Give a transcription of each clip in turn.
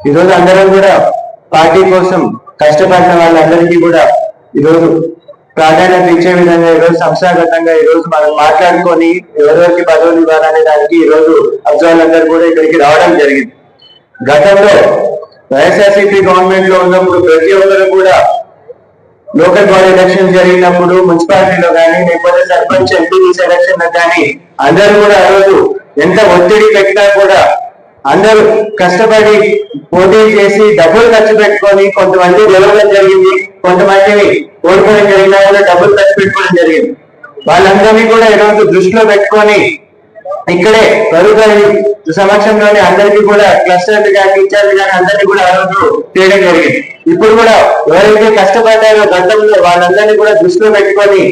ఈరోజు అందరం కూడా పార్టీ కోసం కష్టపడిన వాళ్ళందరికీ కూడా ఈరోజు ప్రాధాన్యత ఇచ్చే విధంగా ఈరోజు సంస్థాగతంగా ఈరోజు మనం మాట్లాడుకొని ఎవరెవరికి పదవులు ఇవ్వాలనే దానికి ఈరోజు అబ్జర్వర్లందరూ కూడా ఇక్కడికి రావడం జరిగింది. గతంలో వైఎస్ఆర్సీపీ గవర్నమెంట్ లో ఉన్నప్పుడు ప్రతి ఒక్కరు కూడా లోకల్ బాడీ ఎలక్షన్ జరిగినప్పుడు మున్సిపాలిటీలో కానీ లేకపోతే సర్పంచ్ ఎంపీటీ ఎలక్షన్ కానీ అందరూ కూడా ఆ రోజు ఎంత ఒత్తిడి పెట్టినా కూడా అందరూ కష్టపడి పోటీ చేసి డబ్బులు ఖర్చు పెట్టుకొని కొంతమంది గెలవడం జరిగింది, కొంతమందిని ఓడిపోవడం జరిగినా కూడా డబ్బులు ఖర్చు పెట్టుకోవడం జరిగింది. వాళ్ళందరినీ కూడా ఈరోజు దృష్టిలో పెట్టుకొని ఇక్కడే ప్రభుత్వ సమక్షంలోనే అందరికీ కూడా క్లస్టర్లు కానీ టీచర్లు కానీ అందరినీ కూడా ఆ రోజు చేయడం జరిగింది. ఇప్పుడు కూడా ఎవరైతే కష్టపడ్డారో గతంలో వాళ్ళందరినీ కూడా దృష్టిలో పెట్టుకొని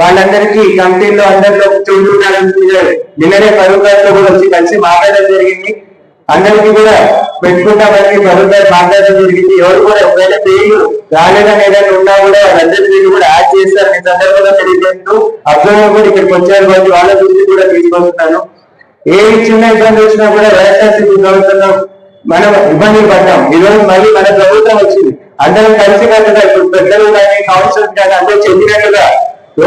వాళ్ళందరికీ కమిటీల్లో అందరిలో చూడుకుంటారు. నిన్ననే ప్రభుత్వంలో కూడా వచ్చి కలిసి మాట్లాడడం జరిగింది. అందరికీ కూడా పెట్టుకుంటామని ప్రభుత్వం మాట్లాడడం జరిగింది. ఎవరు కూడా ఒకవేళ పేర్లు రాలేదని ఏదైనా ఉన్నా కూడా వాళ్ళందరి పేర్లు కూడా యాడ్ చేస్తారని సందర్భంగా తెలియజేస్తూ అబ్జర్వర్ కూడా ఇక్కడికి వచ్చారు కాబట్టి వాళ్ళ దృష్టి కూడా తీసుకొస్తున్నాను. ఏ చిన్న ఇబ్బంది వచ్చినా కూడా వైఎస్ఆర్సీపీ ప్రభుత్వంలో మనం ఇబ్బందులు పడ్డాం. ఈ రోజు మళ్ళీ మన ప్రభుత్వం వచ్చింది. అందరం కలిసికట్టుగా ఇప్పుడు పెద్దలు కానీ కౌన్సిల్ కానీ అందరూ చెందినట్టుగా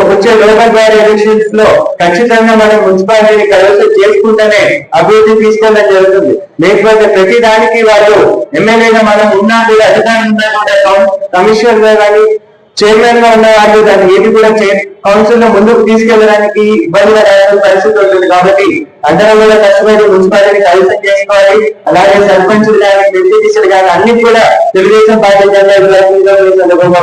వచ్చే లోకల్ బాడీ ఎలక్షన్స్ లో ఖచ్చితంగా మనం మున్సిపాలిటీని కలెక్ట్ చేసుకుంటేనే అభివృద్ధి తీసుకోవడం జరుగుతుంది. లేకపోతే ప్రతి దానికి వాళ్ళు ఎమ్మెల్యేగా మనం ఉన్నా కూడా అధికారం ఉన్నా కూడా కమిషనర్ గా కానీ చైర్మన్ గా ఉన్న వాళ్ళు దాన్ని ఏది కూడా కౌన్సిల్ లో ముందుకు తీసుకెళ్ళడానికి ఇబ్బందిగా పరిస్థితి ఉంటుంది. కాబట్టి అందరం కూడా కష్టపడి మున్సిపాలిటీని కలుషం చేసుకోవాలి. అలాగే సర్పంచులు కానీ ఎంపీటీసీలు కానీ అన్ని కూడా తెలుగుదేశం పార్టీ సందర్భంగా